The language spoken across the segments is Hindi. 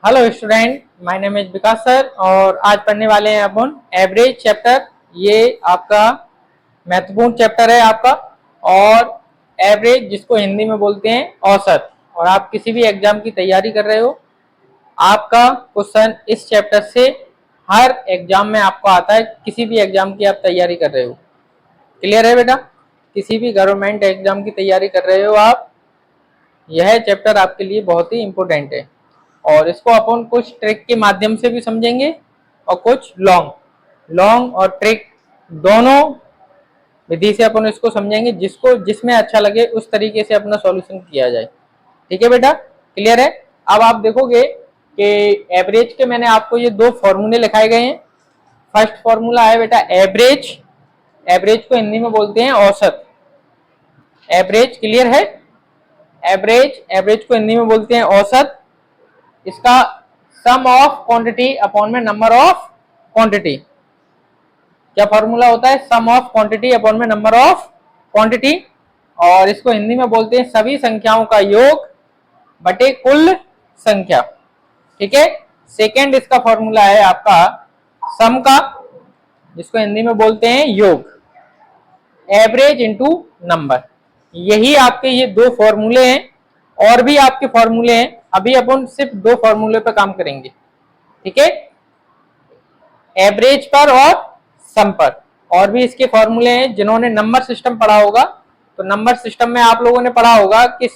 Hello student, my name is Vikas sir और आज पढ़ने वाले हैं अपन एवरेज चैप्टर। ये आपका महत्वपूर्ण चैप्टर है आपका। और एवरेज जिसको हिंदी में बोलते हैं औसत। और आप किसी भी एग्जाम की तैयारी कर रहे हो, आपका क्वेश्चन इस चैप्टर से हर एग्जाम में आपको आता है। किसी भी एग्जाम की आप तैयारी कर रहे हो, क्लियर है बेटा? किसी भी गवर्नमेंट एग्जाम की तैयारी कर रहे हो आप, यह चैप्टर आपके लिए बहुत ही इंपॉर्टेंट है। और इसको अपन कुछ ट्रिक के माध्यम से भी समझेंगे और कुछ लॉन्ग लॉन्ग और ट्रिक दोनों विधि से अपन इसको समझेंगे, जिसको जिसमें अच्छा लगे उस तरीके से अपना सॉल्यूशन किया जाए। ठीक है बेटा, क्लियर है? अब आप देखोगे कि एवरेज के मैंने आपको ये दो फॉर्मूले लिखाए गए हैं। फर्स्ट फॉर्मूला है बेटा एवरेज। एवरेज को हिंदी में बोलते हैं औसत। एवरेज क्लियर है? एवरेज एवरेज को हिंदी में बोलते हैं औसत। इसका सम ऑफ क्वांटिटी अपॉन में नंबर ऑफ क्वांटिटी। क्या फॉर्मूला होता है? सम ऑफ क्वांटिटी अपॉन में नंबर ऑफ क्वांटिटी। और इसको हिंदी में बोलते हैं सभी संख्याओं का योग बटे कुल संख्या। ठीक है। सेकंड इसका फॉर्मूला है आपका सम का, जिसको हिंदी में बोलते हैं योग। Average into number. यही आपके ये दो फॉर्मूले हैं। और भी आपके फॉर्मूले हैं, अभी अपन सिर्फ दो फॉर्मूले पर काम करेंगे। ठीक है, एवरेज पर और सम पर। और भी इसके फॉर्मूले हैं। जिन्होंने नंबर सिस्टम पढ़ा होगा, तो नंबर सिस्टम में आप लोगों ने पढ़ा होगा कि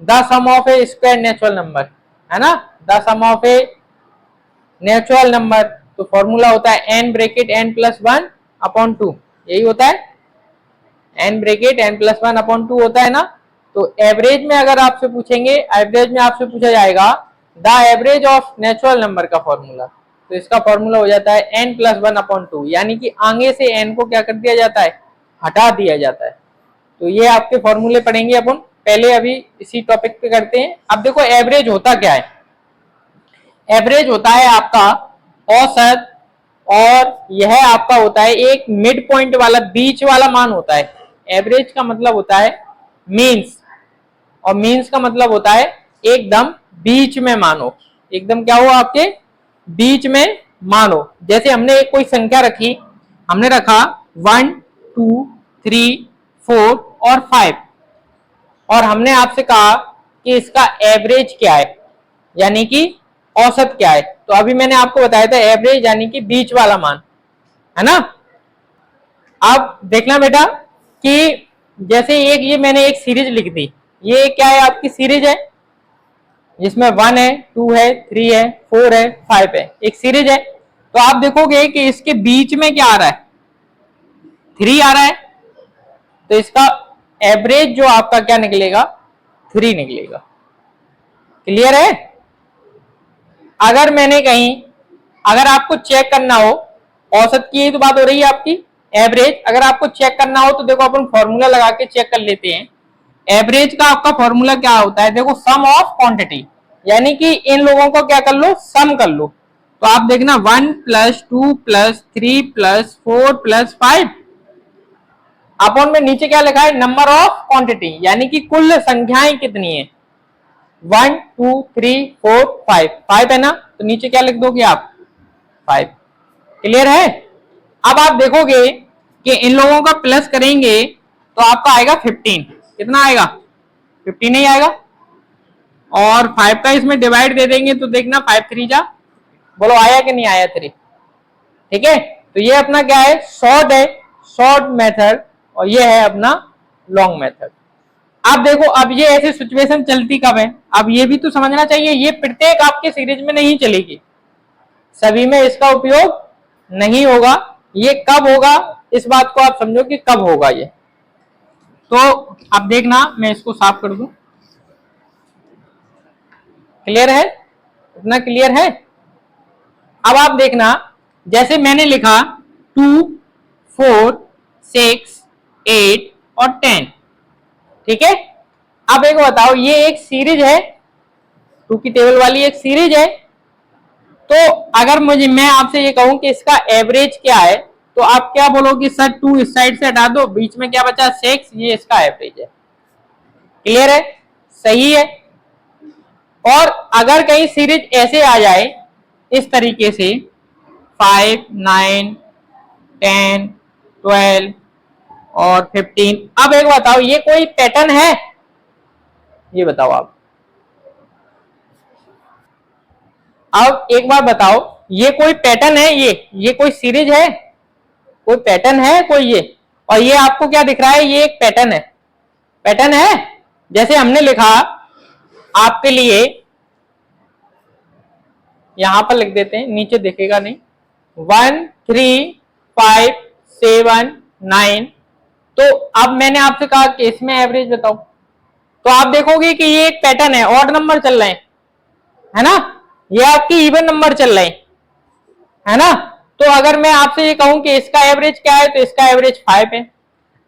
the sum of a square natural number, है ना? The sum of a natural number, तो फॉर्मूला होता है n bracket n plus 1 upon 2। यही होता है, n bracket n plus 1 upon 2 होता है ना। तो एवरेज में अगर आपसे पूछेंगे, एवरेज में आपसे पूछा जाएगा the average of natural number का फॉर्मूला, तो इसका फॉर्मूला हो जाता है n प्लस 1 अपॉन 2। यानी कि आगे से n को क्या कर दिया जाता है? हटा दिया जाता है। तो ये आपके फॉर्मूले पढ़ेंगे अपन। पहले अभी इसी टॉपिक पे करते हैं। अब देखो एवरेज होता क्या है। एवरेज होता है आपका औसत, और यह आपका होता है एक मिड पॉइंट वाला, बीच वाला मान होता है। एवरेज का मतलब होता है मीन्स, और मीन्स का मतलब होता है एकदम बीच में मानो। एकदम क्या हो आपके? बीच में मानो। जैसे हमने एक कोई संख्या रखी, हमने रखा 1 2 3 4 और 5, और हमने आपसे कहा कि इसका एवरेज क्या है, यानी कि औसत क्या है। तो अभी मैंने आपको बताया था एवरेज यानी कि बीच वाला मान, है ना? अब देखना बेटा कि जैसे ये मैंने एक सीरीज लिख दी। ये क्या है? आपकी सीरीज है, जिसमें 1 है 2 है 3 है 4 है 5 है, एक सीरीज है। तो आप देखोगे कि इसके बीच में क्या आ रहा है? 3 आ रहा है। तो इसका एवरेज जो आपका क्या निकलेगा? 3 निकलेगा। क्लियर है? अगर मैंने कहीं, अगर आपको चेक करना हो, औसत की तो बात हो रही है आपकी, एवरेज अगर आपको चेक करना हो तो देखो अपन फॉर्मूला लगा के चेक कर लेते हैं। एवरेज का आपका फॉर्मूला क्या होता है? देखो सम ऑफ क्वांटिटी, यानी कि इन लोगों को क्या कर लो? सम कर लो। तो आप देखना 1 प्लस 2 प्लस 3 प्लस 4 प्लस 5 अपन में नीचे क्या लिखा है? नंबर ऑफ क्वांटिटी, यानी कि कुल संख्याएं कितनी है? 1 2 3 4 5, 5 है ना, तो नीचे क्या लिख दोगे आप? 5। क्लियर है? अब आप देखोगे कि इन लोगों का प्लस करेंगे तो आपका आएगा 15। कितना आएगा? 15 नहीं आएगा। और 5 का इसमें डिवाइड दे देंगे तो देखना 5 3 जा, बोलो आया कि नहीं आया 3? ठीक है, तो ये अपना क्या है? शॉर्ट है, शॉर्ट मेथड। और ये है अपना लॉन्ग मेथड। अब देखो, अब ये ऐसी सिचुएशन चलती कब है? अब ये भी तो समझना चाहिए। ये प्रत्येक आपके सीरीज में नहीं चलेगी, सभी में इसका उपयोग नहीं होगा। ये कब होगा, इस बात को आप समझो कि कब होगा ये। तो अब देखना, मैं इसको साफ कर दूं। क्लियर है? इतना क्लियर है? अब आप देखना, जैसे मैंने लिखा 2 4 6 8 और 10। ठीक है, अब एक बताओ, ये एक सीरीज है, 2 की टेबल वाली एक सीरीज है। तो अगर मैं आपसे ये कहूं कि इसका एवरेज क्या है, तो आप क्या बोलोगे? सर 2 इस साइड से हटा दो, बीच में क्या बचा? 6, ये इसका एवरेज है। क्लियर है? सही है? और अगर कहीं सीरीज ऐसे आ जाए इस तरीके से 5, 9, 10, 12 और 15, अब एक बताओ ये कोई पैटर्न है? ये बताओ आप। अब एक बार बताओ, ये कोई पैटर्न है? ये कोई सीरीज है? कोई पैटर्न है कोई ये? और ये आपको क्या दिख रहा है? ये एक पैटर्न है। पैटर्न है, जैसे हमने लिखा आपके लिए, यहां पर लिख देते हैं, नीचे दिखेगा नहीं, 1, 3, 5, 7, 9। तो अब मैंने आपसे कहा कि इसमें एवरेज बताओ, तो आप देखोगे कि ये एक पैटर्न है, ऑड नंबर चल रहे हैं, है ना? ये आपकी इवन नंबर चल रहे हैं, है ना? तो अगर मैं आपसे ये कहूं कि इसका एवरेज क्या है, तो इसका एवरेज 5 है।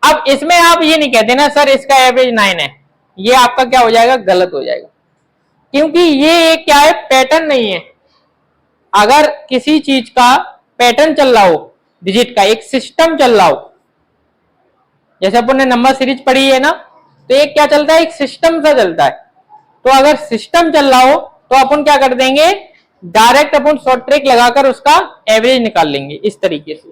अब इसमें आप ये नहीं कहते ना सर इसका एवरेज 9 है, ये आपका क्या हो जाएगा? गलत हो जाएगा, क्योंकि ये एक क्या है? पैटर्न नहीं है। अगर किसी चीज का पैटर्न चल रहा हो, डिजिट का एक सिस्टम चल रहा हो, जैसे अपन ने नंबर सीरीज पढ़ी है ना, तो एक क्या चलता है? एक सिस्टम सा चलता है। तो अगर सिस्टम चल रहा हो तो अपन क्या कर देंगे? डायरेक्ट अपन शॉर्ट ट्रिक लगाकर उसका एवरेज निकाल लेंगे इस तरीके से।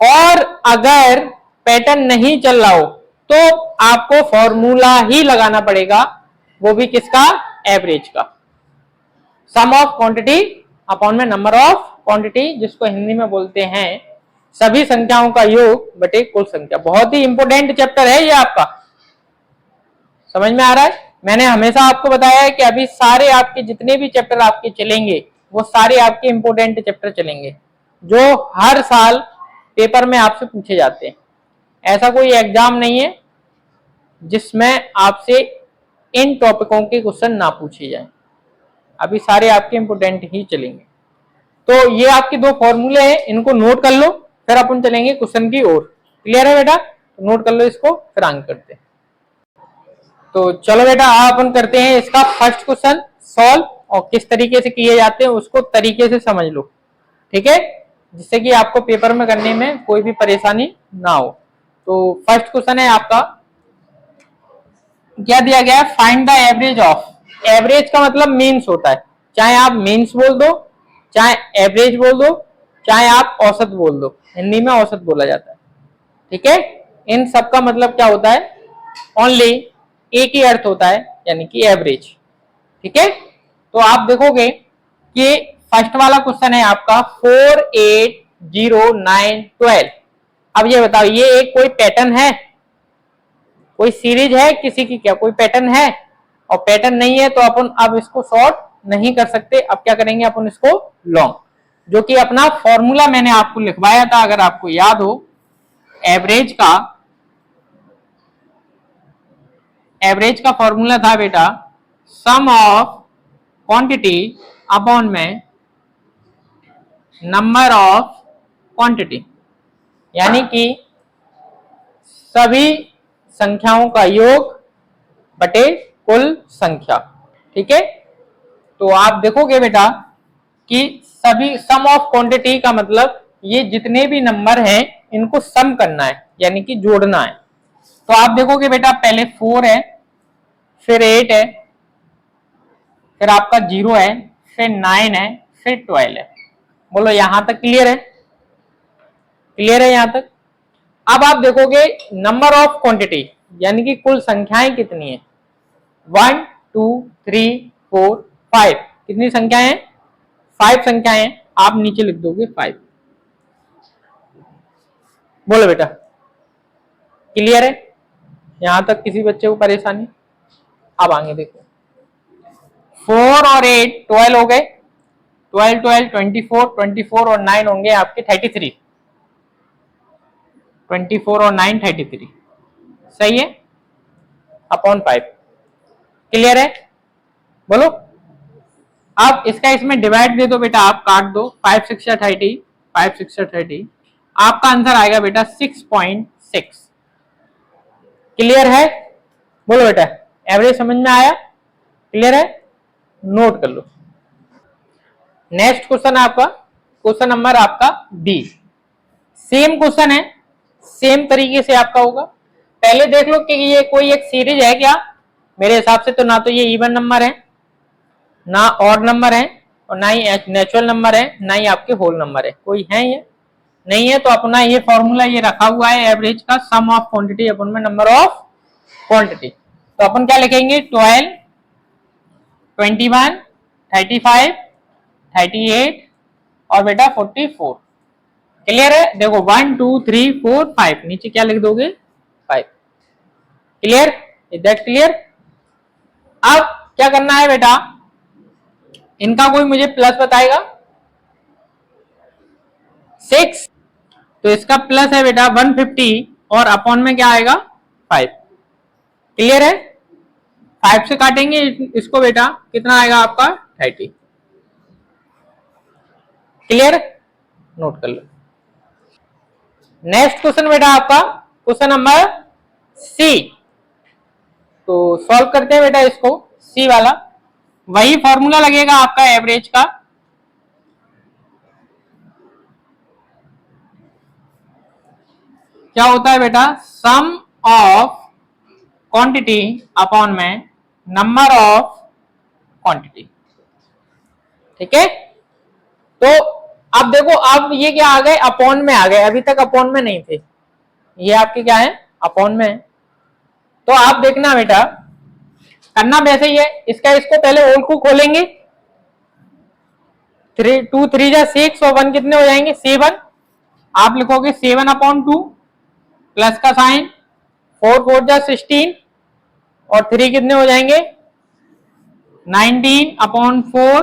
और अगर पैटर्न नहीं चल रहा हो तो आपको फॉर्मूला ही लगाना पड़ेगा, वो भी किसका? एवरेज का। सम ऑफ क्वांटिटी अपॉन में नंबर ऑफ क्वांटिटी, जिसको हिंदी में बोलते हैं सभी संख्याओं का योग बटे कुल संख्या। बहुत ही इंपोर्टेंट चैप्टर है ये आपका, समझ में आ रहा है? मैंने हमेशा आपको बताया है कि अभी सारे आपके जितने भी चैप्टर आपके चलेंगे वो सारे आपके इंपोर्टेंट चैप्टर चलेंगे, जो हर साल पेपर में आपसे पूछे जाते हैं। ऐसा कोई एग्जाम नहीं है जिसमें आपसे इन टॉपिकों के क्वेश्चन ना पूछे जाएं, अभी सारे आपके इंपोर्टेंट ही चलेंगे। तो ये आपके दो फॉर्मूले हैं, इनको नोट कर लो, फिर अपन चलेंगे क्वेश्चन की ओर। क्लियर है बेटा? तो नोट कर लो इसको, फिर आगे करते हैं। तो चलो बेटा अपन करते हैं इसका फर्स्ट क्वेश्चन सॉल्व, और किस तरीके से किए जाते हैं उसको तरीके से समझ लो, ठीक है, जिससे कि आपको पेपर में करने में कोई भी परेशानी ना हो। तो फर्स्ट क्वेश्चन है आपका, क्या दिया गया है? Find the average of. Average का मतलब मीन्स होता है, चाहे आप मीन्स बोल दो, चाहे एवरेज बोल दो, चाहे आप औसत बोल दो, हिंदी में औसत बोला जाता है, ठीक है। इन सब का मतलब क्या होता है? ओनली एक ही अर्थ होता है, यानी कि एवरेज, ठीक है। तो आप देखोगे कि फर्स्ट वाला क्वेश्चन है आपका 4, 8, 0, 9, 12। अब ये बताओ, ये एक कोई पैटर्न है? कोई सीरीज है किसी की? क्या कोई पैटर्न है? और पैटर्न नहीं है तो अपन अब इसको शॉर्ट नहीं कर सकते। अब क्या करेंगे अपन? इसको लॉन्ग, जो कि अपना फॉर्मूला मैंने आपको लिखवाया था, अगर आपको याद हो, एवरेज का फॉर्मूला था बेटा सम ऑफ क्वांटिटी अपॉन में नंबर ऑफ क्वांटिटी, यानी कि सभी संख्याओं का योग बटे कुल संख्या, ठीक है। तो आप देखोगे बेटा कि सभी सम ऑफ क्वांटिटी का मतलब ये जितने भी नंबर हैं इनको सम करना है, यानी कि जोड़ना है। तो आप देखोगे बेटा पहले 4 है, फिर 8 है, फिर आपका 0 है, फिर 9 है, फिर 12 है। बोलो यहां तक क्लियर है? क्लियर है यहां तक? अब आप देखोगे नंबर ऑफ क्वांटिटी, यानी कि कुल संख्याएं कितनी है? 1, 2, 3, 4, 5। कितनी संख्याएं हैं? 5 संख्याएं हैं। आप नीचे लिख दोगे 5। बोलो बेटा क्लियर है? यहां तक किसी बच्चे को परेशानी? अब आगे देखो, 4 और 8 12 हो गए, 12 12 24, 24 और 9 होंगे आपके 33, 24 और 9 33, सही है, अपॉन 5। क्लियर है? बोलो। अब इसका इसमें डिवाइड दे दो बेटा, आप काट दो, 5 6 30, 5 6 30, आपका आंसर आएगा बेटा 6.6। क्लियर है? बोलो बेटा एवरेज समझ में आया? क्लियर है? नोट कर लो। नेक्स्ट क्वेश्चन आपका क्वेश्चन नंबर आपका बी। सेम क्वेश्चन है, सेम तरीके से आपका होगा। पहले देख लो कि ये कोई एक सीरीज है क्या? मेरे हिसाब से तो ना तो ये इवन नंबर है, ना ऑड नंबर है, और ना ही नेचुरल नंबर है, ना ही आपके होल नंबर है। कोई है ये नहीं है, तो अपना ये फॉर्मूला ये रखा हुआ है एवरेज का, सम ऑफ क्वांटिटी अपॉन में नंबर ऑफ क्वांटिटी। तो अपन क्या लिखेंगे, 12, 21, 35, 38 और बेटा 44। क्लियर है? देखो 1 2 3 4 5, नीचे क्या लिख दोगे, 5। क्लियर? Is that clear? अब क्या करना है बेटा, इनका कोई मुझे प्लस बताएगा, 6, तो इसका प्लस है बेटा 150 और अपॉन में क्या आएगा, 5। क्लियर है? 5 से काटेंगे इसको बेटा, कितना आएगा आपका, 30। क्लियर? नोट कर लो। नेक्स्ट क्वेश्चन बेटा आपका क्वेश्चन नंबर सी। तो सॉल्व करते हैं बेटा इसको, सी वाला। वही फॉर्मूला लगेगा आपका एवरेज का। क्या होता है बेटा, सम ऑफ क्वांटिटी अपॉन में नंबर ऑफ क्वांटिटी। ठीक है? तो अब देखो, अब ये क्या आ गए, अपॉन में आ गए, अभी तक अपॉन में नहीं थे, ये आपके क्या है, अपॉन में है। तो आप देखना बेटा, करना वैसे ही है, इसका इसको पहले होल को खोलेंगे, 2 3 जा 6 और 1 कितने हो जाएंगे, 7। आप लिखोगे 7/2 प्लस का साइन, 4 4 जा 16 और 3 कितने हो जाएंगे, 19/4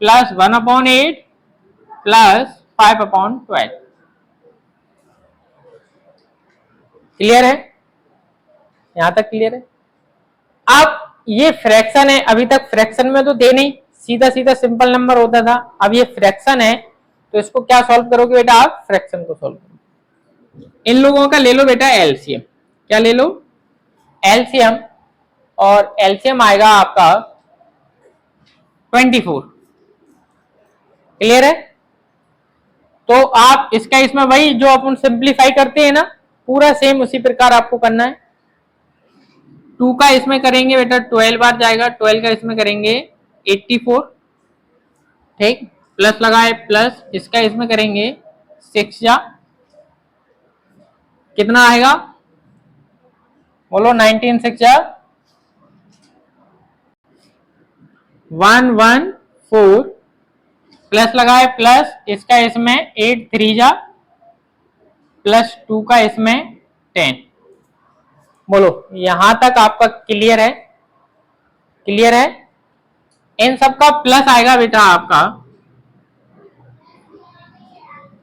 प्लस 1/8 प्लस 5/12। क्लियर है? यहां तक क्लियर है? अब ये फ्रैक्शन है, अभी तक फ्रैक्शन में तो थे नहीं, सीधा सीधा सिंपल नंबर होता था। अब ये फ्रैक्शन है, तो इसको क्या सॉल्व करोगे बेटा, आप फ्रैक्शन को सॉल्व करो। इन लोगों का ले लो बेटा एलसीएम। क्या ले लो, एलसीएम, और एलसीएम आएगा आपका 24। क्लियर है? तो आप इसका इसमें वही जो अपन सिंप्लीफाई करते हैं ना, पूरा सेम उसी प्रकार आपको करना है। 2 का इसमें करेंगे बेटा 12 बार जाएगा, 12 का इसमें करेंगे 84। ठीक, प्लस लगाए, प्लस इसका इसमें करेंगे 6 जा कितना आएगा, बोलो, 19 6 जा 114 प्लस लगाए, प्लस इसका इसमें 8 3 जा प्लस 2 का इसमें 10। बोलो, यहां तक आपका क्लियर है? क्लियर है? इन सब का प्लस आएगा बेटा आपका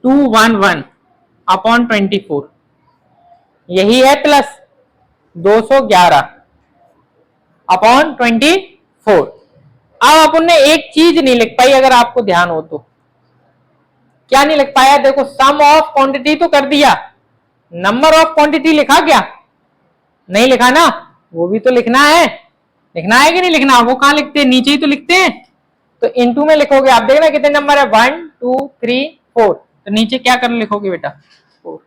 211/24, यही है प्लस 211/24। अब अपन ने एक चीज नहीं लिख पाई, अगर आपको ध्यान हो तो। क्या नहीं लिख पाया, देखो, सम ऑफ क्वांटिटी तो कर दिया, नंबर ऑफ क्वांटिटी लिखा क्या, नहीं लिखा ना, वो भी तो लिखना है। लिखना है कि नहीं लिखना, वो कहां लिखते हैं, नीचे ही तो लिखते हैं। तो इनटू में लिखोगे, आप देखना कितने नंबर है, 1 2 3 4, तो नीचे क्या कर लिखोगे बेटा, 4।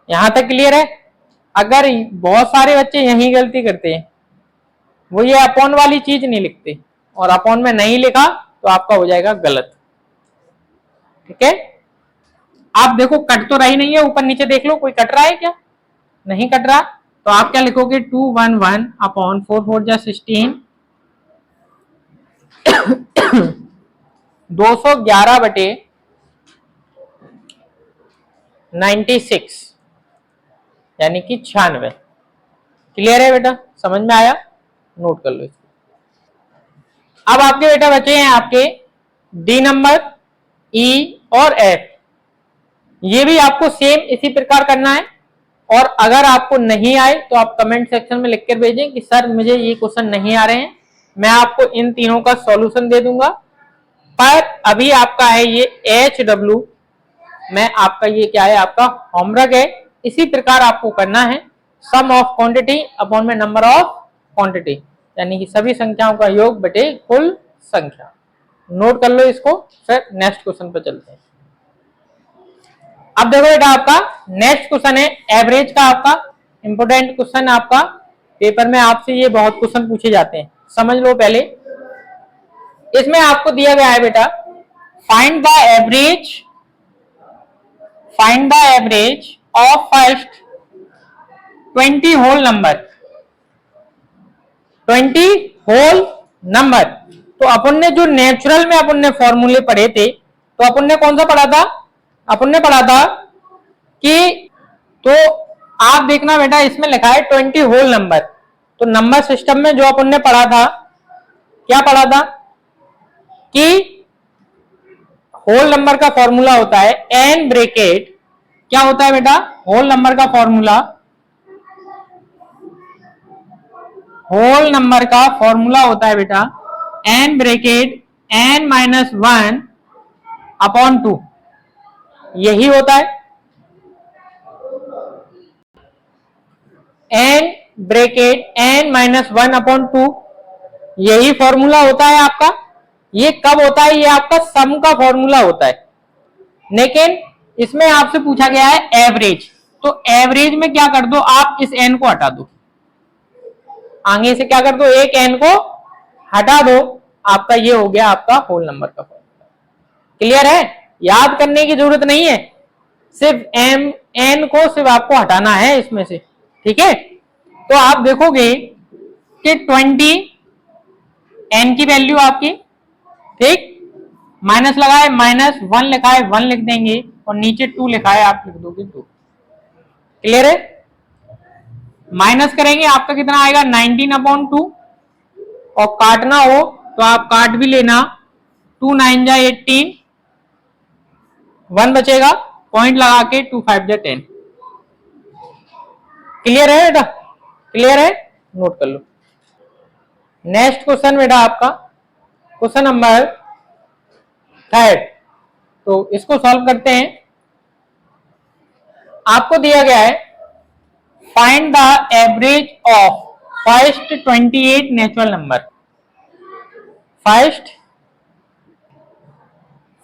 यहां तक क्लियर है? अगर बहुत सारे बच्चे यही गलती करते हैं, वो ये अपॉन वाली चीज नहीं लिखते, और अपॉन में नहीं लिखा तो आपका हो जाएगा गलत। ठीक है? आप देखो, कट तो रही नहीं है, ऊपर नीचे देख लो, कोई कट रहा है क्या, नहीं कट रहा, तो आप क्या लिखोगे, 211/4 4 जा 16 211/96 यानी कि 96। क्लियर है बेटा? समझ में आया? नोट कर लो इसको। अब आपके बेटा बचे हैं आपके डी नंबर, ई और एफ। ये भी आपको सेम इसी प्रकार करना है, और अगर आपको नहीं आए तो आप कमेंट सेक्शन में लिख कर भेजें कि सर मुझे ये क्वेश्चन नहीं आ रहे हैं, मैं आपको इन तीनों का सॉल्यूशन दे दूंगा। पर अभी आपका है ये HW में आपका ये क्या है, आपका होमवर्क है। इसी प्रकार आपको करना है, सम ऑफ क्वांटिटी अपॉन में नंबर ऑफ क्वांटिटी, यानी कि सभी संख्याओं का योग बटे कुल संख्या। नोट कर लो इसको, फिर नेक्स्ट क्वेश्चन पर चलते हैं। अब देखो बेटा, आपका नेक्स्ट क्वेश्चन है एवरेज का, आपका इंपोर्टेंट क्वेश्चन आपका पेपर में आपसे ये बहुत क्वेश्चन पूछे जाते हैं, समझ लो पहले। इसमें आपको दिया गया है बेटा, find the average of first 20 whole number. 20 whole number. तो अपन ने जो नेचुरल में अपन ने फॉर्मूले पढ़े थे, तो अपन ने कौन सा पढ़ा था? अपन ने पढ़ा था कि, तो आप देखना बेटा इसमें लिखा है 20 होल नंबर। तो नंबर सिस्टम में जो अपन ने पढ़ा था, क्या पढ़ा था कि होल नंबर का फॉर्मूला होता है एन ब्रैकेट, क्या होता है बेटा? होल नंबर का फॉर्मूला, होल नंबर का फॉर्मूला होता है बेटा n bracket n minus 1 upon 2, यही होता है n bracket n minus 1 upon 2, यही फॉर्मूला होता है आपका। ये कब होता है? ये आपका सम का फॉर्मूला होता है। लेकिन इसमें आपसे पूछा गया है एवरेज, तो एवरेज में क्या कर दो आप, इस n को हटा दो, आगे से क्या कर दो, एक n को हटा दो, आपका ये हो गया आपका होल नंबर का फॉर्मूला। क्लियर है? याद करने की जरूरत नहीं है, सिर्फ n को सिर्फ आपको हटाना है इसमें से, ठीक है। तो आप देखोगे कि 20 n की वैल्यू आपकी, ठीक, माइनस लगा है, माइनस 1 लिखा है 1 लिख देंगे, और नीचे 2 लिखा है आप लिख दोगे 2। क्लियर है? माइनस करेंगे आपका कितना आएगा 19 अपॉन 2, और काटना हो तो आप काट भी लेना, 2 9 जा 18, 1 बचेगा, पॉइंट लगा के 2 5 जा 10। क्लियर है बेटा? क्लियर है? नोट कर लो। नेक्स्ट क्वेश्चन बेटा आपका क्वेश्चन नंबर 3, तो इसको सॉल्व करते हैं। आपको दिया गया है find the average of first 28 natural number. First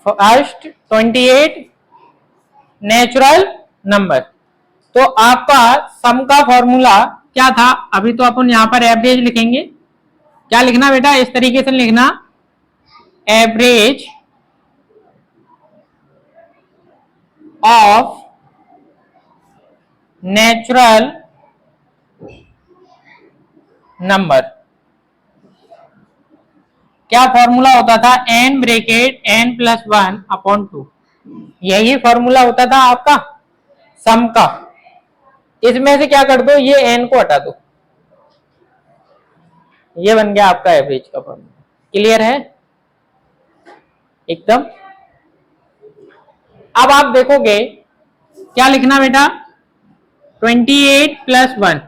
28 natural number. तो आपका सम का फॉर्मूला क्या था? अभी तो अपन यहां पर एवरेज लिखेंगे। क्या लिखना बेटा? इस तरीके से लिखना, एवरेज ऑफ नेचुरल नंबर। क्या फॉर्मूला होता था? n bracket n plus 1 upon 2, यही फॉर्मूला होता था आपका सम का। इसमें से क्या कर दो, ये n को हटा दो, ये बन गया आपका एवरेज का फॉर्मूला। क्लियर है एकदम? अब आप देखोगे क्या लिखना बेटा, 28 प्लस 1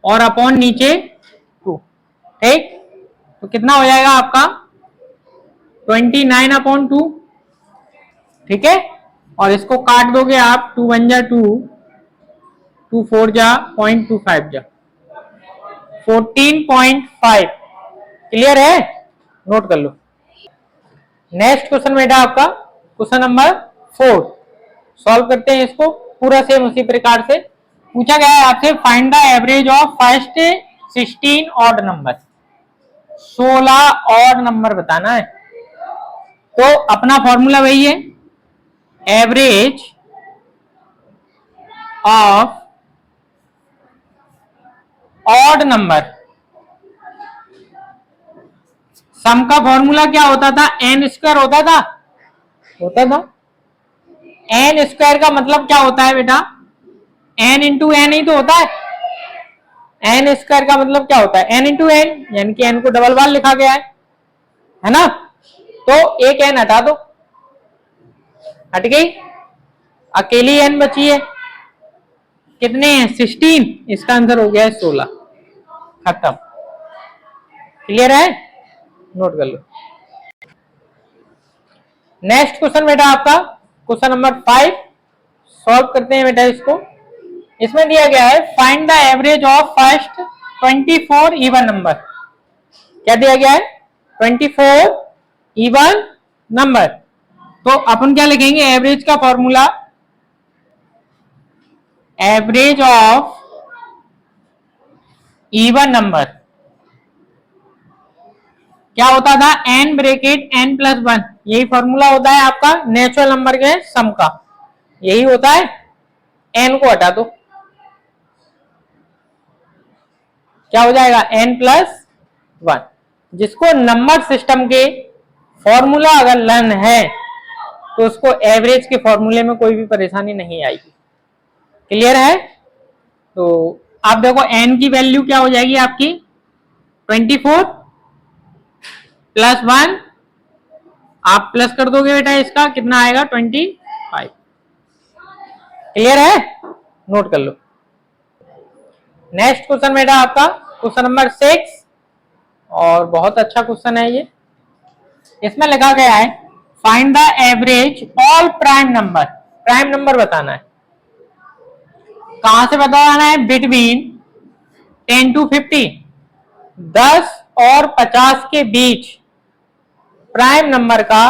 और अपॉन नीचे 2, ठीक। तो कितना हो जाएगा आपका 29 अपॉन 2, ठीक है। और इसको काट दोगे आप, 2 1 जा 2, 2 4 जा 0.25 जा 14.5। क्लियर है? नोट कर लो। नेक्स्ट क्वेश्चन बेटा आपका क्वेश्चन नंबर 4, सॉल्व करते हैं इसको पूरा सेम उसी प्रकार से। पूछा गया है आपसे find the average of first 16 odd number. 16 odd number बताना है। तो अपना फॉर्मूला वही है, एवरेज ऑफ ऑड नंबर। सम का फॉर्मूला क्या होता था? एन स्क्वायर होता था एन स्क्वायर का मतलब क्या होता है बेटा? एन इंटू एन ही तो होता है। एन स्क्वायर का मतलब क्या होता है? एन इंटू एन, यानी कि एन को डबल बार लिखा गया है ना। तो एक एन हटा दो, हट गई, अकेली एन बची है। कितने हैं? 16। इसका आंसर हो गया है 16। खत्म। क्लियर है? नोट कर लो। नेक्स्ट क्वेश्चन बेटा आपका क्वेश्चन नंबर 5, सॉल्व करते हैं बेटा इसको। इसमें दिया गया है find the average of first 24 even number. क्या दिया गया है? 24 इवन नंबर। तो अपन क्या लिखेंगे? एवरेज का formula, average of even number क्या होता था, n bracket n plus one, यही फॉर्मूला होता है आपका नेचुरल नंबर के सम का, यही होता है। n को हटा दो, क्या हो जाएगा, n प्लस वन। जिसको नंबर सिस्टम के फॉर्मूला अगर लर्न है तो उसको एवरेज के फॉर्मूले में कोई भी परेशानी नहीं आएगी। क्लियर है? तो आप देखो n की वैल्यू क्या हो जाएगी आपकी 24 प्लस वन, आप प्लस कर दोगे बेटा, इसका कितना आएगा 25। क्लियर है? नोट कर लो। नेक्स्ट क्वेश्चन बेटा आपका क्वेश्चन नंबर 6, और बहुत अच्छा क्वेश्चन है ये। इसमें लिखा गया है find the average all prime number, prime number बताना है। कहां से बताना है, बिटवीन 10 to 50, 10 और 50 के बीच प्राइम नंबर का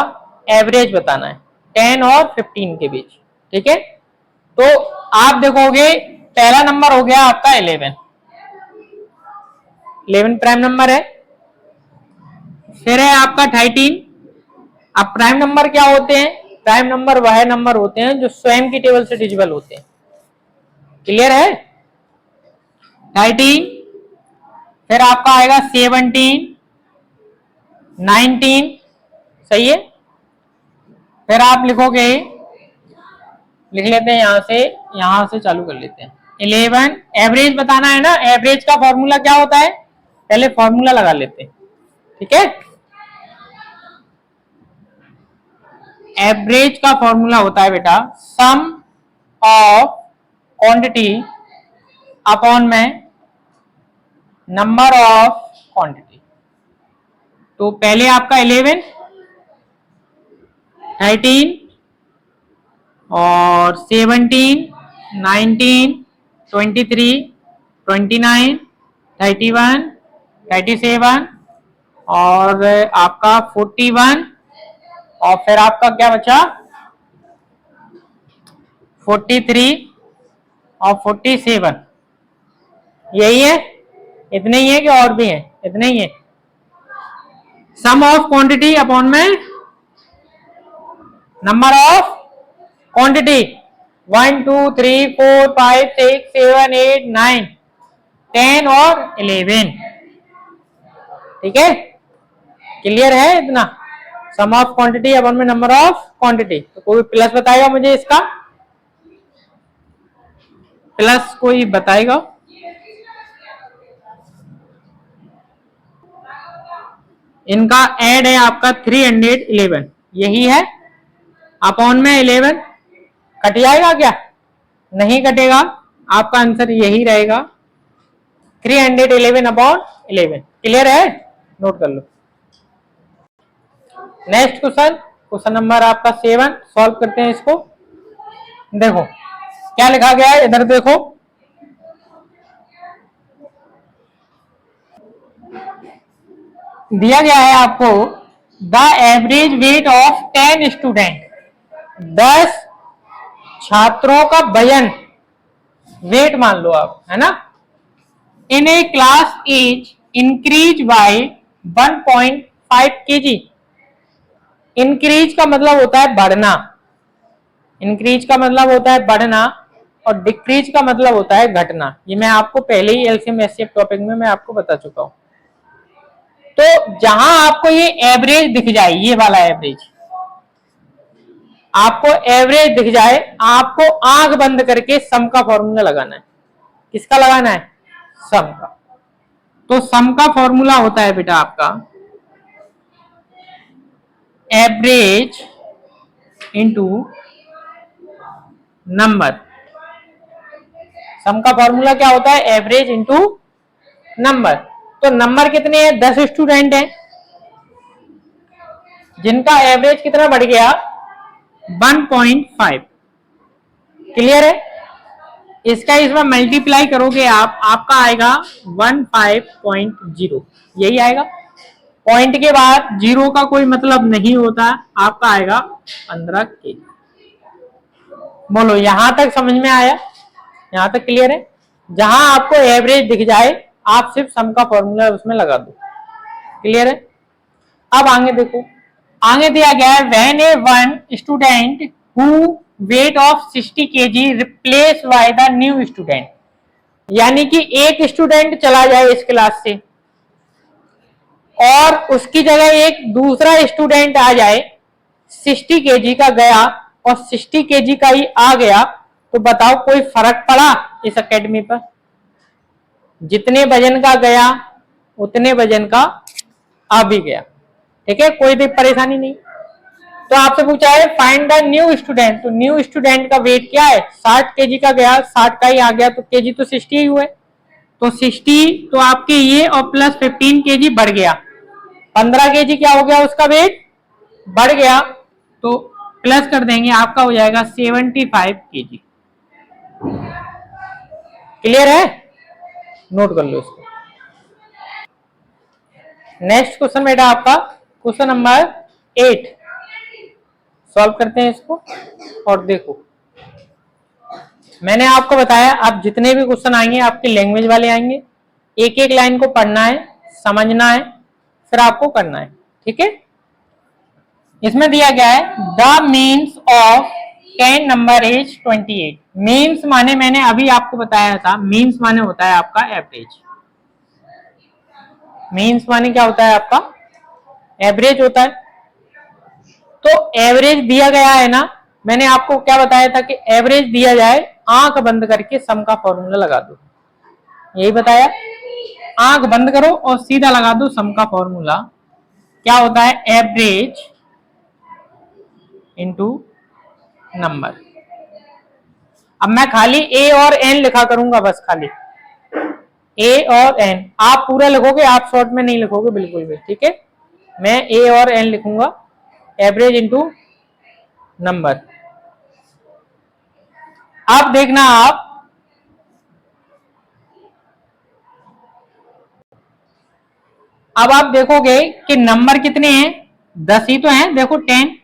एवरेज बताना है, 10 और 15 के बीच। ठीक है, तो आप देखोगे पहला नंबर हो गया आपका 11, 11 प्राइम नंबर है। फिर है आपका 13। अब प्राइम नंबर क्या होते हैं, प्राइम नंबर वह नंबर होते हैं जो स्वयं की टेबल से डिविजिबल होते हैं। क्लियर है? 13, फिर आपका आएगा 17, 19, सही है। फिर आप लिखोगे, लिख लेते हैं यहां से चालू कर लेते हैं 11। एवरेज बताना है ना, एवरेज का फॉर्मूला क्या होता है, पहले फॉर्मूला लगा लेते हैं। ठीक है, एवरेज का फॉर्मूला होता है बेटा सम ऑफ क्वांटिटी अपॉन में नंबर ऑफ क्वांटिटी। तो पहले आपका 11, 13 और 17, 19, 23, 29, 31, 37 और आपका 41, और फिर आपका क्या बचा 43 और 47। यही है, इतने ही है कि और भी है, इतने ही है। सम ऑफ क्वांटिटी अपॉन में नंबर ऑफ क्वांटिटी 1 2 3 4 5 6 7 8 9 10 और 11। ठीक है, क्लियर है इतना, सम ऑफ क्वांटिटी अपॉन में नंबर ऑफ क्वांटिटी। तो कोई प्लस बताएगा मुझे इसका, प्लस कोई बताएगा? इनका ऐड है आपका 311, यही है, अपॉन में 11। कट जाएगा क्या? नहीं कटेगा, आपका आंसर यही रहेगा 311 अपॉन 11। क्लियर है? नोट कर लो। नेक्स्ट क्वेश्चन, क्वेश्चन नंबर आपका 7, सॉल्व करते हैं इसको। देखो क्या लिखा गया है, इधर देखो, दिया गया है आपको the average weight of 10 student, 10 छात्रों का वजन, वेट मान लो आप, है ना, in a class is increase by 1.5 kg। Increase का मतलब होता है बढ़ना, इंक्रीज का मतलब होता है बढ़ना, और डिक्रीज का मतलब होता है घटना। ये मैं आपको पहले ही एलसीएम एचसीएफ टॉपिक में मैं आपको बता चुका हूं। तो जहां आपको ये एवरेज दिख जाए, ये वाला एवरेज आपको एवरेज दिख जाए, आपको आंख बंद करके सम का फॉर्मूला लगाना है। किसका लगाना है? सम का। तो सम का फॉर्मूला होता है बेटा आपका एवरेज इंटू नंबर। सम का फॉर्मूला क्या होता है? Average into number. तो नंबर कितने हैं? 10 स्टूडेंट हैं, जिनका एवरेज कितना बढ़ गया 1.5। क्लियर है? इसका इसमें मल्टीप्लाई करोगे आप, आपका आएगा 15.0, यही आएगा। पॉइंट के बाद जीरो का कोई मतलब नहीं होता, आपका आएगा 15 kg। बोलो यहां तक समझ में आया? यहां तक क्लियर है? जहां आपको एवरेज दिख जाए आप सिर्फ सम का फॉर्मूला उसमें लगा दो। क्लियर है? अब आगे देखो, आगे दिया गया है when A one student who weight of 60 kg replace by the new student, यानी कि एक स्टूडेंट चला जाए इस क्लास से और उसकी जगह एक दूसरा स्टूडेंट आ जाए, 60 kg का गया और 60 kg का ही आ गया, तो बताओ कोई फर्क पड़ा इस एकेडमी पर? जितने वजन का गया उतने वजन का आ भी गया। ठीक है, कोई भी परेशानी नहीं। तो आपसे पूछा है फाइंड द न्यू स्टूडेंट, तो न्यू स्टूडेंट का वेट क्या है? 60 kg का गया, 60 का ही आ गया, तो केजी तो 60 ही हुए, तो 60 तो आपके ये और प्लस 15 kg बढ़ गया, 15 kg क्या हो गया? उसका वेट बढ़ गया, तो प्लस कर देंगे, आपका हो जाएगा 75 kg। क्लियर है? नोट कर लो इसको। नेक्स्ट क्वेश्चन बेटा आपका क्वेश्चन नंबर 8 सॉल्व करते हैं इसको। और देखो, मैंने आपको बताया अब जितने भी क्वेश्चन आएंगे आपके लैंग्वेज वाले आएंगे, एक एक लाइन को पढ़ना है, समझना है, फिर आपको करना है। ठीक है, इसमें दिया गया है the means of 10 number is 28। Means माने मैंने अभी आपको बताया था, मीन्स माने होता है आपका एवरेज। मीन्स माने क्या होता है? आपका एवरेज होता है। तो एवरेज दिया गया है ना, मैंने आपको क्या बताया था कि एवरेज दिया जाए, आंख बंद करके सम का फॉर्मूला लगा दो, यही बताया। आंख बंद करो और सीधा लगा दो सम का फॉर्मूला। क्या होता है? Average into number. अब मैं खाली ए और एन लिखा करूंगा, बस खाली ए और एन। आप पूरा लिखोगे, आप शॉर्ट में नहीं लिखोगे बिल्कुल भी। ठीक है, मैं ए और एन लिखूंगा, एवरेज इनटू नंबर। आप देखना, अब आप देखोगे कि नंबर कितने हैं? 10 ही तो हैं। देखो 10,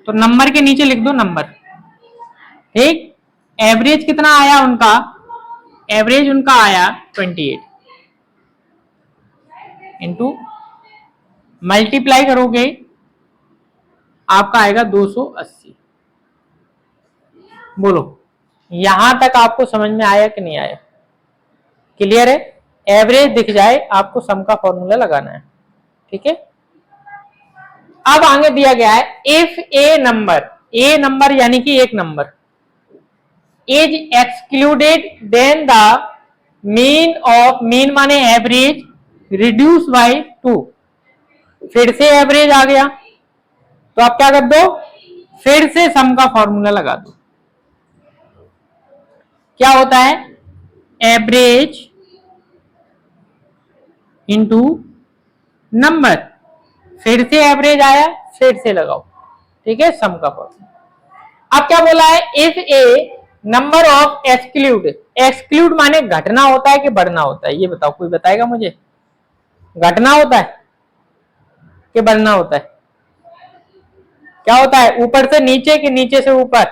तो नंबर के नीचे लिख दो नंबर। ठीक, एवरेज कितना आया उनका? एवरेज उनका आया 28 इंटू मल्टीप्लाई करोगे आपका आएगा 280। बोलो यहां तक आपको समझ में आया कि नहीं आया? क्लियर है? एवरेज दिख जाए आपको सम का फॉर्मूला लगाना है। ठीक है, अब आगे दिया गया है इफ ए नंबर यानी कि एक number is excluded then the mean माने एवरेज रिड्यूस बाय 2। फिर से एवरेज आ गया, तो आप क्या कर दो? फिर से सम का फॉर्मूला लगा दो। क्या होता है? Average into number. फिर से एवरेज आया, फिर से लगाओ। ठीक है, सम का फॉर्मूला। अब क्या बोला है? If A number of exclude. Exclude माने घटना होता है कि बढ़ना होता है? ये बताओ, कोई बताएगा मुझे? घटना होता है कि बढ़ना होता है? क्या होता है? ऊपर से नीचे कि नीचे से ऊपर?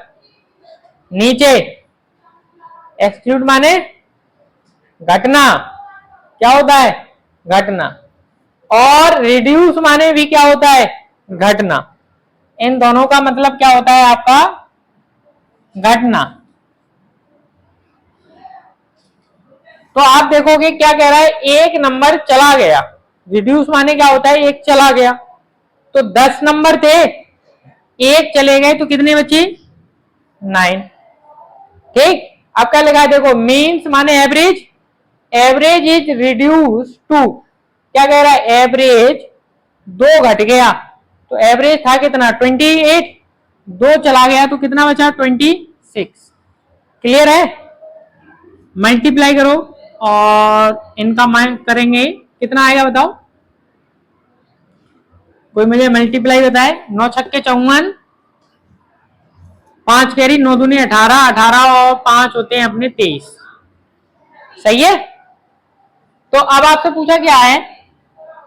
नीचे। एक्सक्लूड माने घटना। क्या होता है? घटना। और रिड्यूस माने भी क्या होता है? घटना। इन दोनों का मतलब क्या होता है आपका? घटना। तो आप देखोगे क्या कह रहा है? एक नंबर चला गया। रिड्यूस माने क्या होता है? एक चला गया। तो 10 नंबर थे, एक चले गए, तो कितने बचे? 9। ठीक, अब क्या लिखा है? देखो मीन्स माने average, average is reduce to. क्या कह रहा है? एवरेज 2 घट गया, तो एवरेज था कितना? 28। 2 चला गया तो कितना बचा? 26। क्लियर है? मल्टीप्लाई करो और इनका करेंगे, कितना आएगा बताओ? कोई मुझे मल्टीप्लाई बताए। 9 छक्के 54, 5 कैरी 9 दूनी 18, 18 और 5 होते हैं अपने 23। सही है? तो अब आपसे पूछा क्या है?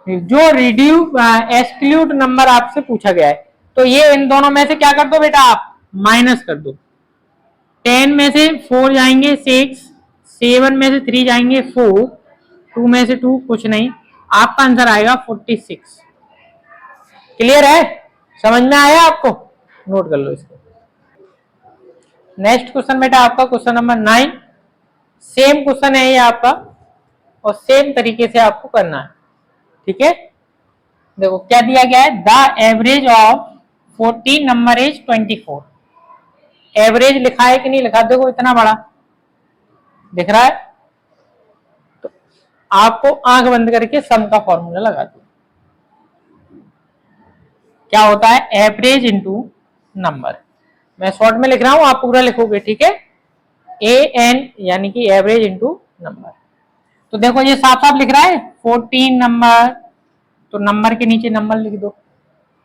जो एक्सक्लूड नंबर आपसे पूछा गया है, तो ये इन दोनों में से क्या कर दो बेटा? आप माइनस कर दो। 10 में से 4 जाएंगे 6, 7 में से 3 जाएंगे 4, 2 में से 2 कुछ नहीं, आपका आंसर आएगा 46। क्लियर है? समझ में आया आपको? नोट कर लो इसको। नेक्स्ट क्वेश्चन बेटा आपका क्वेश्चन नंबर 9। सेम क्वेश्चन है ये आपका और सेम तरीके से आपको करना है। ठीक है, देखो क्या दिया गया है, the average of 14 number is 24। Average लिखा है कि नहीं लिखा, देखो इतना बड़ा दिख रहा है, तो आपको आंख बंद करके सम का फॉर्मूला लगा दो। क्या होता है, एवरेज इंटू नंबर। मैं शॉर्ट में लिख रहा हूं, आप पूरा लिखोगे। ठीक है, ए एन यानी कि एवरेज इंटू नंबर। तो देखो ये साफ साफ लिख रहा है 14 नंबर, तो नंबर के नीचे नंबर लिख दो।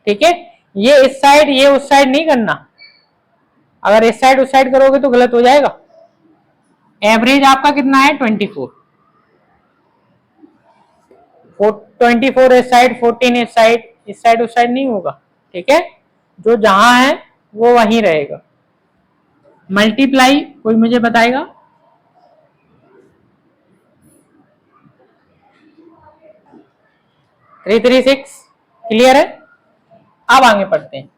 ठीक है, ये इस साइड ये उस साइड नहीं करना, अगर इस साइड उस साइड करोगे तो गलत हो जाएगा। एवरेज आपका कितना है 24, 24 इस साइड, 14 इस साइड उस साइड नहीं होगा। ठीक है, जो जहां है वो वहीं रहेगा। मल्टीप्लाई कोई मुझे बताएगा? 336। क्लियर है? अब आगे पढ़ते हैं।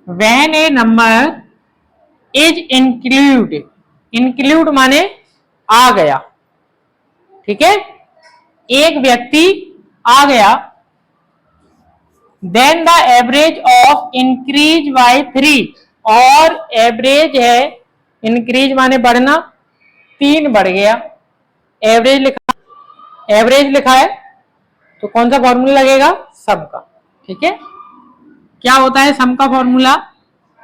When a number is include, include माने आ गया। ठीक है, एक व्यक्ति आ गया, then the average of increase by 3, और एवरेज है, इंक्रीज माने बढ़ना, 3 बढ़ गया। एवरेज लिखा है तो कौन सा फॉर्मूला लगेगा, सम का। ठीक है, क्या होता है सम का फॉर्मूला,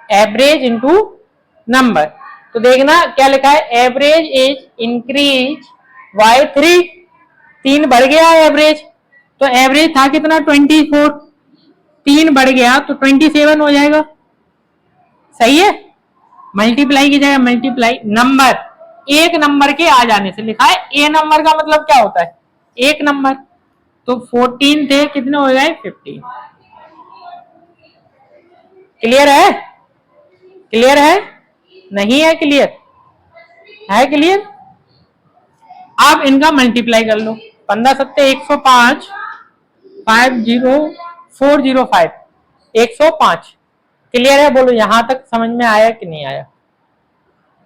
एवरेज इंटू नंबर। तो देखना क्या लिखा है, एवरेज इज इंक्रीज बाय 3, 3 बढ़ गया एवरेज, तो एवरेज था कितना 24, 3 बढ़ गया तो 27 हो जाएगा। सही है, मल्टीप्लाई की जगह मल्टीप्लाई, नंबर एक नंबर के आ जाने से लिखा है। ए नंबर का मतलब क्या होता है, एक नंबर, तो 14 थे, कितने हो गए 15। क्लियर है? क्लियर है? नहीं है क्लियर? है क्लियर? आप इनका मल्टीप्लाई कर लो, 15 सत्ते 105, 405, 105। क्लियर है? बोलो यहां तक समझ में आया कि नहीं आया?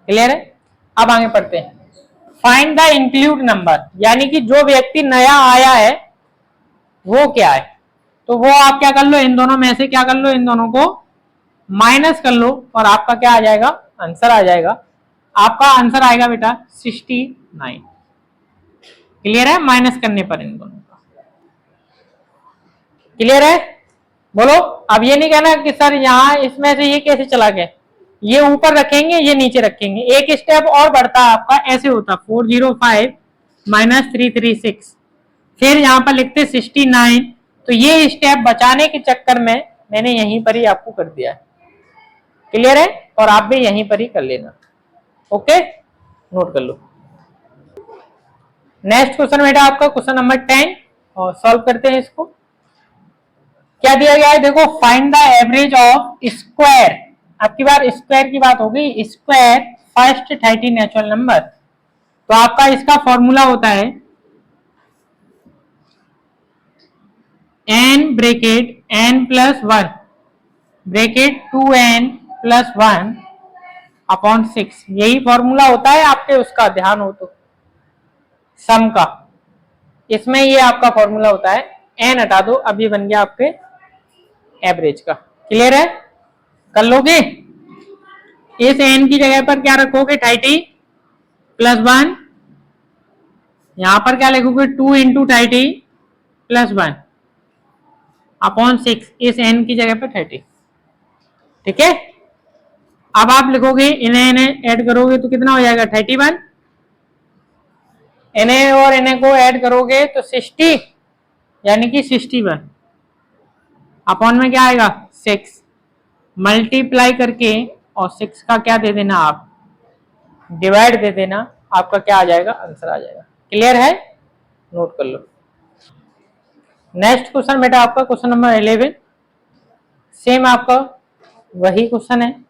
क्लियर है? अब आगे पढ़ते हैं। फाइंड द इंक्लूड नंबर, यानी कि जो व्यक्ति नया आया है वो क्या है, तो वो आप क्या कर लो, इन दोनों में से क्या कर लो, इन दोनों को माइनस कर लो और आपका क्या आ जाएगा, आंसर आ जाएगा। आपका आंसर आएगा बेटा 69। क्लियर है? माइनस करने पर इन दोनों का। क्लियर है? बोलो। अब ये नहीं कहना कि सर यहाँ इसमें से ये कैसे चला गया, ये ऊपर रखेंगे ये नीचे रखेंगे, एक स्टेप और बढ़ता है आपका, ऐसे होता 405 माइनस 336, फिर यहाँ पर लिखते 69। तो ये स्टेप बचाने के चक्कर में मैंने यहीं पर ही आपको कर दिया है। क्लियर है? और आप भी यहीं पर ही कर लेना। ओके, नोट कर लो। नेक्स्ट क्वेश्चन बेटा आपका क्वेश्चन नंबर 10, और सॉल्व करते हैं इसको। क्या दिया गया है, देखो find the average of square, अब की बार स्क्वायर की बात होगी, स्क्वायर फर्स्ट 30 नेचुरल नंबर। तो आपका इसका फॉर्मूला होता है n bracket n plus 1 bracket 2n plus 1 upon 6, यही फॉर्मूला होता है आपके उसका, ध्यान हो तो, सम का। इसमें ये आपका फॉर्मूला होता है, n हटा दो, अब ये बन गया आपके एवरेज का। क्लियर है? कर लोगे? इस n की जगह पर क्या रखोगे, 30 प्लस 1, यहां पर क्या लिखोगे 2 इंटू 30 प्लस 1 अपॉन 6, इस n की जगह पर 30। ठीक है, अब आप लिखोगे इन्हें ऐड करोगे तो कितना हो जाएगा 31, इन्हें और इन्हें को ऐड करोगे तो 60, यानी कि 61 अपॉन में क्या आएगा 6, मल्टीप्लाई करके और 6 का क्या दे देना आप, डिवाइड दे देना, आपका क्या आ जाएगा, आंसर आ जाएगा। क्लियर है? नोट कर लो। नेक्स्ट क्वेश्चन बेटा आपका क्वेश्चन नंबर 11, सेम आपका वही क्वेश्चन है।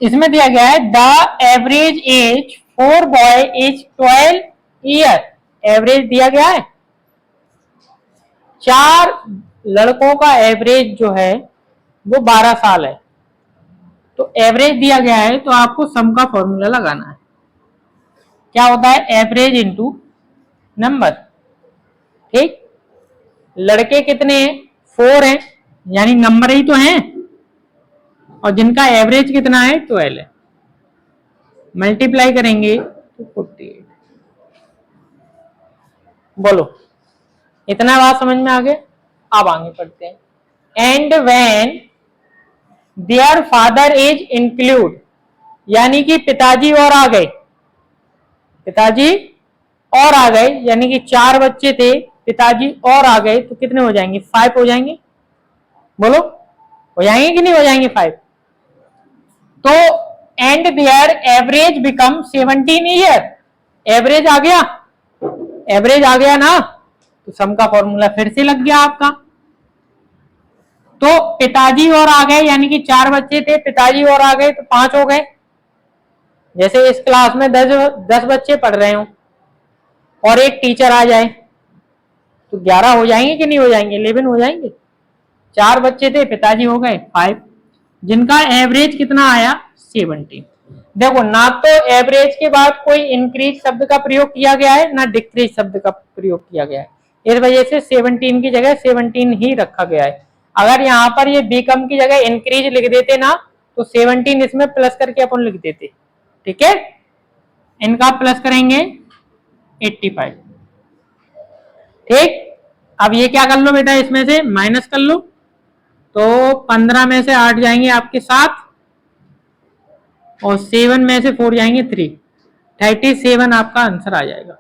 इसमें दिया गया है the average as for boy is 12 year, average दिया गया है। 4 लड़कों का एवरेज जो है वो 12 साल है, तो एवरेज दिया गया है, तो आपको सम का फॉर्मूला लगाना है। क्या होता है? Average into number. ठीक, लड़के कितने हैं? 4 हैं, यानी नंबर ही तो हैं, और जिनका एवरेज कितना है? 12 है। मल्टीप्लाई करेंगे तो 48। बोलो, इतना बात समझ में आ गया? अब आगे पढ़ते हैं। And when their father is include, यानी कि पिताजी और आ गए, पिताजी और आ गए, यानी कि 4 बच्चे थे, पिताजी और आ गए, तो कितने हो जाएंगे? 5 हो जाएंगे। बोलो, हो जाएंगे कि नहीं हो जाएंगे 5? तो and their average become 17 year. Average आ गया, एवरेज आ गया ना, तो सम का फॉर्मूला फिर से लग गया आपका। तो पिताजी और आ गए, यानी कि 4 बच्चे थे, पिताजी और आ गए तो 5 हो गए। जैसे इस क्लास में 10 बच्चे पढ़ रहे हो और एक टीचर आ जाए, तो 11 हो जाएंगे कि नहीं हो जाएंगे? 11 हो जाएंगे। 4 बच्चे थे, पिताजी हो गए 5, जिनका एवरेज कितना आया? 17। देखो, ना तो एवरेज के बाद कोई इंक्रीज शब्द का प्रयोग किया गया है, ना डिक्रीज शब्द का प्रयोग किया गया है, इस वजह से 17 की जगह 17 ही रखा गया है। अगर यहाँ पर ये बिकम की जगह इंक्रीज लिख देते ना, तो 17 इसमें प्लस करके अपन लिख देते। ठीक है, इनका प्लस करेंगे 85। ठीक, अब ये क्या कर लो बेटा, इसमें से माइनस कर लो, तो 15 में से 8 जाएंगे आपके 7, और 7 में से 4 जाएंगे 3, 37 आपका आंसर आ जाएगा।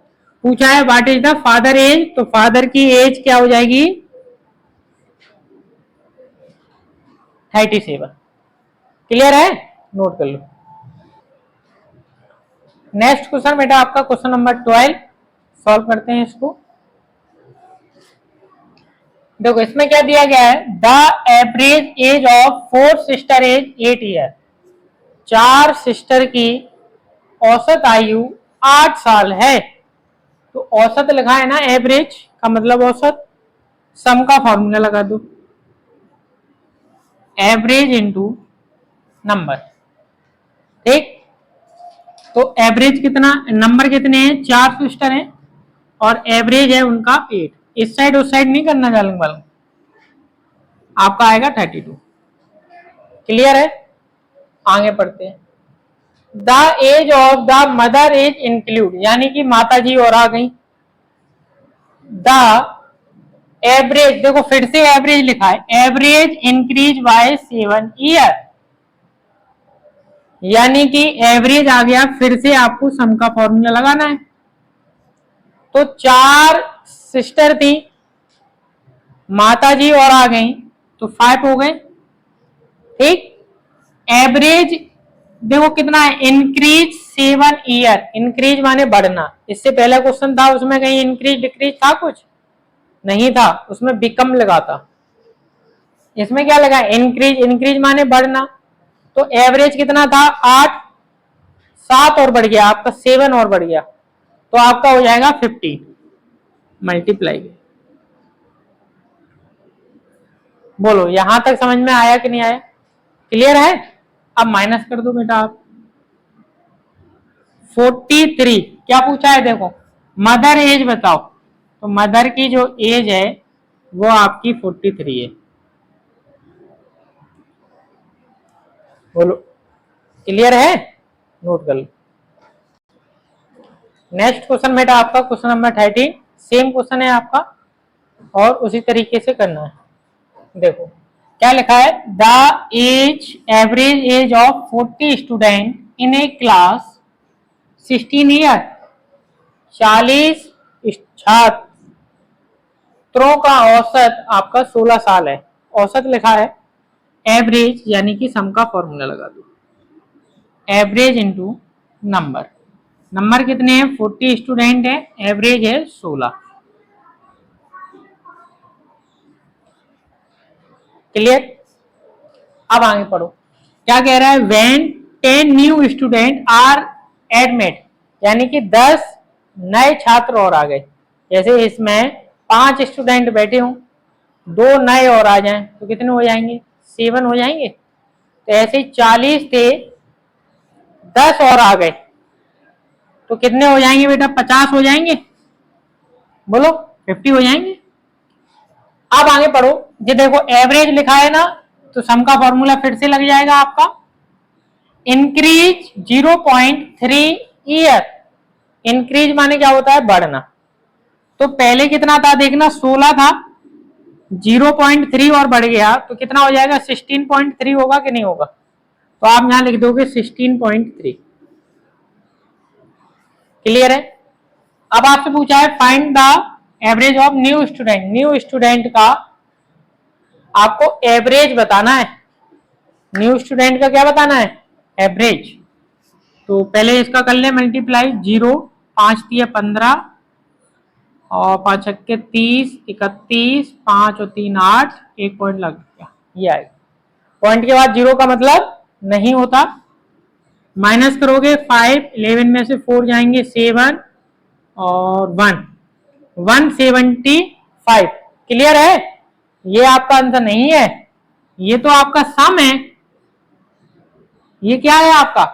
पूछा है what is the father age, तो फादर की एज क्या हो जाएगी? 37। क्लियर है? नोट कर लो। नेक्स्ट क्वेश्चन बेटा आपका क्वेश्चन नंबर 12, सॉल्व करते हैं इसको। देखो, इसमें क्या दिया गया है? The average age of 4 sister age 8 year. 4 sister की औसत आयु 8 साल है, तो औसत लिखा है ना, एवरेज का मतलब औसत। सम का फॉर्मूला लगा दो, एवरेज इंटू नंबर। ठीक, तो एवरेज कितना, नंबर कितने हैं? 4 सिस्टर हैं, और एवरेज है उनका 8। इस साइड उस साइड नहीं करना जालूंगा, आपका आएगा 32। क्लियर है? आगे पढ़ते हैं। The age of the mother is include, यानी कि माता जी और आ गई। द एवरेज, देखो फिर से एवरेज लिखा है, एवरेज इंक्रीज बाय 7 ईयर, यानी कि एवरेज आ गया। फिर से आपको सम का फॉर्मूला लगाना है। तो 4 सिस्टर थी, माता जी और आ गई, तो 5 हो गए। ठीक, एवरेज देखो कितना है? Increase 7 year. इंक्रीज माने बढ़ना। इससे पहला क्वेश्चन था, उसमें कहीं इंक्रीज डिक्रीज था? कुछ नहीं था, उसमें बिकम लगा था। इसमें क्या लगा? इंक्रीज। इंक्रीज माने बढ़ना। तो एवरेज कितना था? 8, 7 और बढ़ गया आपका, 7 और बढ़ गया, तो आपका हो जाएगा 50। मल्टीप्लाई। बोलो, यहां तक समझ में आया कि नहीं आया? क्लियर है? अब माइनस कर दो बेटा आप। 43 क्या पूछा है? देखो, मदर एज बताओ, तो मदर की जो एज है वो आपकी 43 है। बोलो, क्लियर है? नोट कर लो। नेक्स्ट क्वेश्चन बेटा आपका क्वेश्चन नंबर 13, सेम क्वेश्चन है आपका, और उसी तरीके से करना है। देखो क्या लिखा है? The age, average age of 40 student in a class 16 year. 40 छात्रों का औसत आपका 16 साल है। औसत लिखा है, एवरेज यानी कि सम का फॉर्मूला लगा दो, एवरेज इंटू नंबर। नंबर कितने हैं? 40 स्टूडेंट है, एवरेज है 16। क्लियर? अब आगे पढ़ो, क्या कह रहा है? When 10 new student are admit, यानी कि 10 नए छात्र और आ गए, जैसे इसमें 5 स्टूडेंट बैठे हों, 2 नए और आ जाएं तो कितने हो जाएंगे? 7 हो जाएंगे। तो ऐसे 40 थे, 10 और आ गए तो कितने हो जाएंगे बेटा? 50 हो जाएंगे। बोलो 50 हो जाएंगे। अब आगे पढ़ो। ये देखो एवरेज लिखा है ना, तो सम का फॉर्मूला फिर से लग जाएगा आपका, इंक्रीज 0.3 ईयर। इंक्रीज माने क्या होता है? बढ़ना। तो पहले कितना था देखना, 16 था, 0.3 और बढ़ गया तो कितना हो जाएगा? 16.3 होगा कि नहीं होगा? तो आप यहां लिख दोगे 16.3। क्लियर है? अब आपसे पूछा है find the average of new student. New student का आपको एवरेज बताना है। न्यू स्टूडेंट का क्या बताना है? एवरेज। तो पहले इसका कर ले मल्टीप्लाई, 0, 5 दिया 15 और 5 छक्के 30, 31, 5 और 3 8, 1 पॉइंट लग गया। ये आएगा। पॉइंट के बाद 0 का मतलब नहीं होता। माइनस करोगे 5, 11 में से 4 जाएंगे 7 और 1, 175। क्लियर है? ये आपका आंसर नहीं है, ये तो आपका सम है। ये क्या है? आपका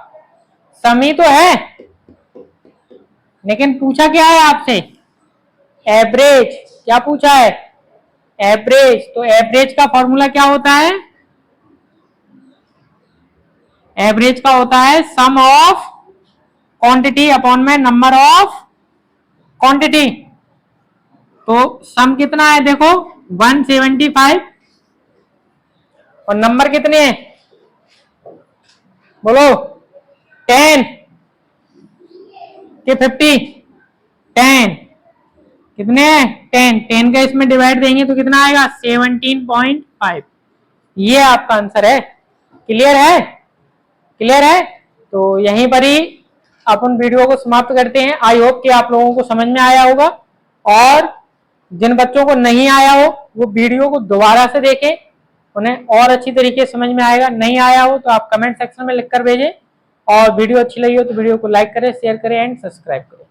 सम ही तो है, लेकिन पूछा क्या है आपसे? एवरेज। क्या पूछा है? एवरेज। तो एवरेज का फॉर्मूला क्या होता है? एवरेज का होता है सम ऑफ क्वांटिटी अपॉन में नंबर ऑफ क्वांटिटी। तो सम कितना है देखो, 175 और नंबर कितने हैं? बोलो 10 के 50? 10 कितने हैं? 10। 10 का इसमें डिवाइड देंगे तो कितना आएगा? 17.5। ये आपका आंसर है। क्लियर है? क्लियर है? तो यहीं पर ही अपन वीडियो को समाप्त करते हैं। आई होप कि आप लोगों को समझ में आया होगा, और जिन बच्चों को नहीं आया हो वो वीडियो को दोबारा से देखें, उन्हें और अच्छी तरीके से समझ में आएगा। नहीं आया हो तो आप कमेंट सेक्शन में लिखकर भेजें, और वीडियो अच्छी लगी हो तो वीडियो को लाइक करें, शेयर करें एंड सब्सक्राइब करें।